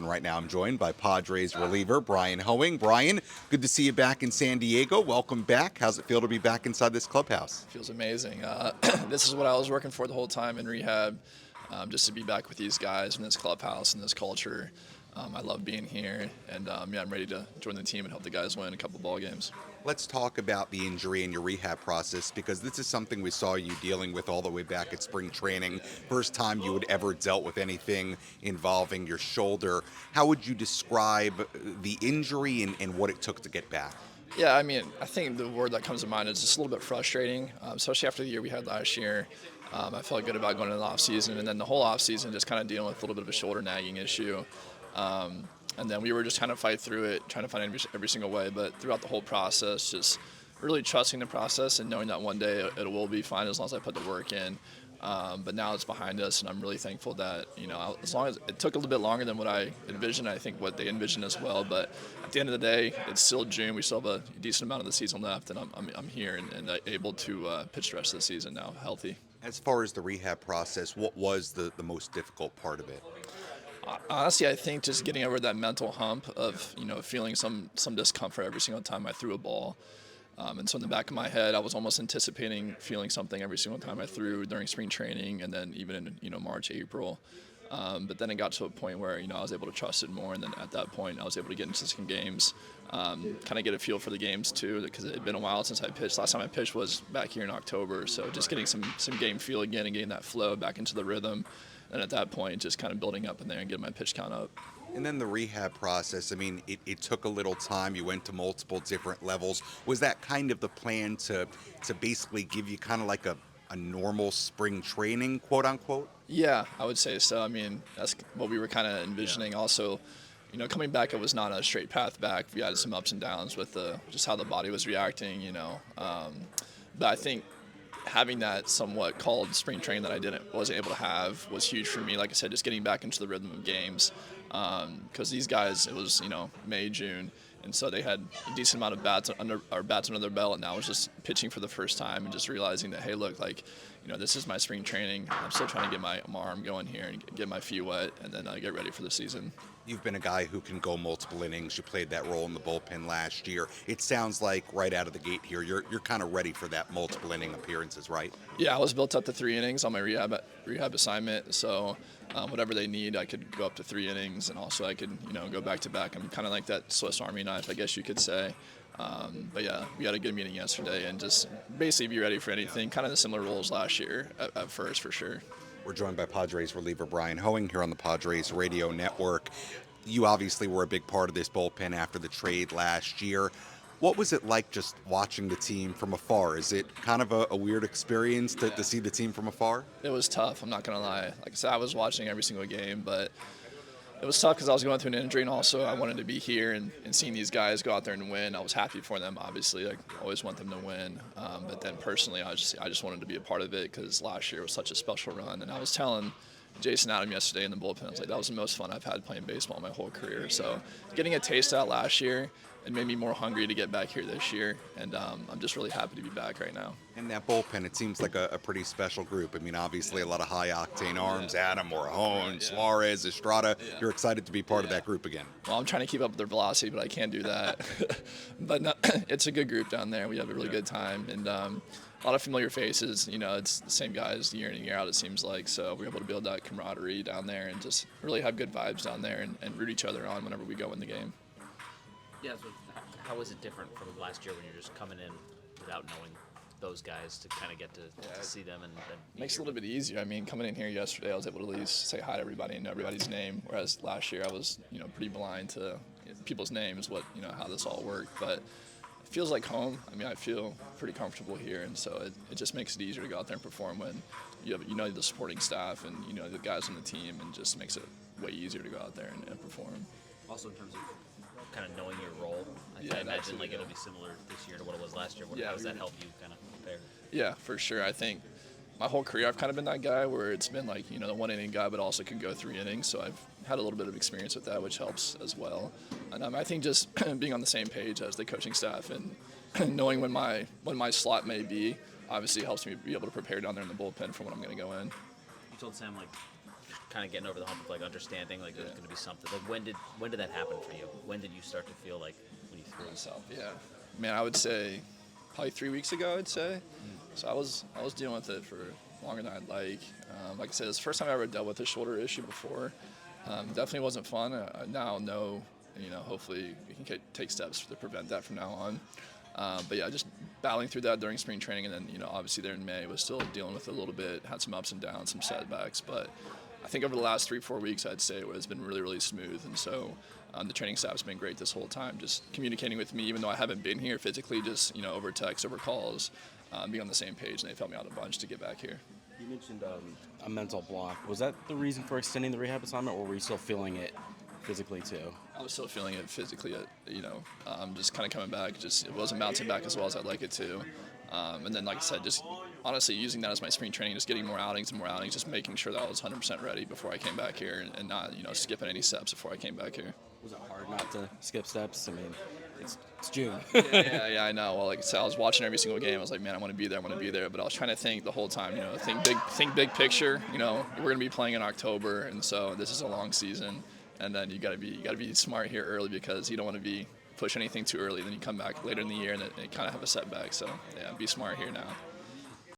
right now I'm joined by Padres reliever Bryan Hoeing. Bryan, good to see you back in San Diego. Welcome back. How's it feel to be back inside this clubhouse? Feels amazing. This is what I was working for the whole time in rehab, just to be back with these guys in this clubhouse and this culture. I love being here, and I'm ready to join the team and help the guys win a couple ball games. Let's talk about the injury and your rehab process, because this is something we saw you dealing with all the way back at spring training. First time you had ever dealt with anything involving your shoulder. How would you describe the injury and what it took to get back? Yeah, I think the word that comes to mind is just a little bit frustrating, especially after the year we had last year. I felt good about going into the off season, and then the whole off season just kind of dealing with a little bit of a shoulder nagging issue. And then we were just trying to fight through it, trying to find every single way. But throughout the whole process, just really trusting the process and knowing that one day it will be fine as long as I put the work in. But now it's behind us, and I'm really thankful that, as long as it took a little bit longer than what I envisioned, I think what they envisioned as well. But at the end of the day, it's still June. We still have a decent amount of the season left, and I'm here and able to pitch the rest of the season now, healthy. As far as the rehab process, what was the most difficult part of it? Honestly, I think just getting over that mental hump of, feeling some discomfort every single time I threw a ball. And so in the back of my head, I was almost anticipating feeling something every single time I threw during spring training, and then even in March, April. But then it got to a point where I was able to trust it more, and then at that point I was able to get into some games, kind of get a feel for the games too, because it had been a while since I pitched. Last time I pitched was back here in October, so just getting some game feel again and getting that flow back into the rhythm. And at that point, just kind of building up in there and getting my pitch count up. And then the rehab process, it took a little time. You went to multiple different levels. Was that kind of the plan to basically give you kind of like a normal spring training, quote unquote? Yeah, I would say so. That's what we were kind of envisioning. Yeah. Also, coming back, it was not a straight path back. We had some ups and downs with just how the body was reacting, But I think having that somewhat called spring training that I wasn't able to have was huge for me. Like I said, just getting back into the rhythm of games, because these guys, it was May, June, and so they had a decent amount of bats under their belt, and now I was just pitching for the first time and just realizing that, hey, look, this is my spring training. I'm still trying to get my arm going here and get my feet wet, and then get ready for the season. You've been a guy who can go multiple innings. You played that role in the bullpen last year. It sounds like right out of the gate here, you're kind of ready for that multiple inning appearances, right? Yeah, I was built up to 3 innings on my rehab assignment. So whatever they need, I could go up to 3 innings, and also I could go back to back. I'm kind of like that Swiss Army knife, I guess you could say. But yeah, we had a good meeting yesterday, and just basically be ready for anything. Kind of the similar roles last year at first, for sure. We're joined by Padres reliever Bryan Hoeing here on the Padres Radio Network. You obviously were a big part of this bullpen after the trade last year. What was it like just watching the team from afar? Is it kind of a weird experience to see the team from afar? It was tough, I'm not going to lie. Like I said, I was watching every single game, but it was tough because I was going through an injury, and also I wanted to be here and seeing these guys go out there and win. I was happy for them, obviously. I always want them to win. But then personally, I just wanted to be a part of it because last year was such a special run. And I was telling Jason Adam yesterday in the bullpen, I was like, that was the most fun I've had playing baseball my whole career. So getting a taste out last year, it made me more hungry to get back here this year, and I'm just really happy to be back right now. And that bullpen, it seems like a pretty special group. Obviously a lot of high-octane arms, Adam, Morejon, Suarez, Estrada. You're excited to be part of that group again. Well, I'm trying to keep up with their velocity, but I can't do that. But no, it's a good group down there. We have a really good time, and a lot of familiar faces. It's the same guys year in and year out, it seems like. So we're able to build that camaraderie down there and just really have good vibes down there and root each other on whenever we go in the game. Yeah, so how was it different from last year when you're just coming in without knowing those guys to kind of get to see them? And makes it a little bit easier. Coming in here yesterday, I was able to at least say hi to everybody and know everybody's name, whereas last year I was, pretty blind to people's names, how this all worked. But it feels like home. I feel pretty comfortable here, and so it just makes it easier to go out there and perform when you have the supporting staff and the guys on the team, and just makes it way easier to go out there and perform. Also in terms of kind of knowing your role, I imagine it'll be similar this year to what it was last year. How does that help you kind of prepare? Yeah, for sure. I think my whole career I've kind of been that guy where it's been like, the 1 inning guy, but also can go 3 innings. So I've had a little bit of experience with that, which helps as well. And I think just being on the same page as the coaching staff and knowing when my slot may be, obviously helps me be able to prepare down there in the bullpen for when I'm going to go in. You told Sam, kind of getting over the hump of like understanding like there's going to be something? Like when did that happen for you? When did you start to feel like when you threw yourself? Yeah, man, I would say probably 3 weeks ago. I'd say. So I was dealing with it for longer than I'd like. Like I said, it's the first time I ever dealt with a shoulder issue before. Definitely wasn't fun. I now know, hopefully we can take steps to prevent that from now on. But yeah, just battling through that during spring training, and then obviously there in May was still dealing with it a little bit. Had some ups and downs, some setbacks, but I think over the last 3-4 weeks, I'd say it has been really, really smooth. And so the training staff's been great this whole time, just communicating with me, even though I haven't been here physically, just over text, over calls, being on the same page, and they've helped me out a bunch to get back here. You mentioned a mental block. Was that the reason for extending the rehab assignment, or were you still feeling it physically too? I was still feeling it physically, just kind of coming back. It wasn't bouncing back as well as I'd like it to. And then, like I said, just honestly using that as my spring training, just getting more outings, just making sure that I was 100% ready before I came back here and not, skipping any steps before I came back here. Was it hard not to skip steps? I mean, it's June. yeah, I know. Well, like I said, I was watching every single game. I was like, man, I want to be there. But I was trying to think the whole time, think big picture. We're going to be playing in October, and so this is a long season. And then you got to be smart here early because you don't want to push anything too early. Then you come back later in the year and kind of have a setback. So yeah, be smart here now.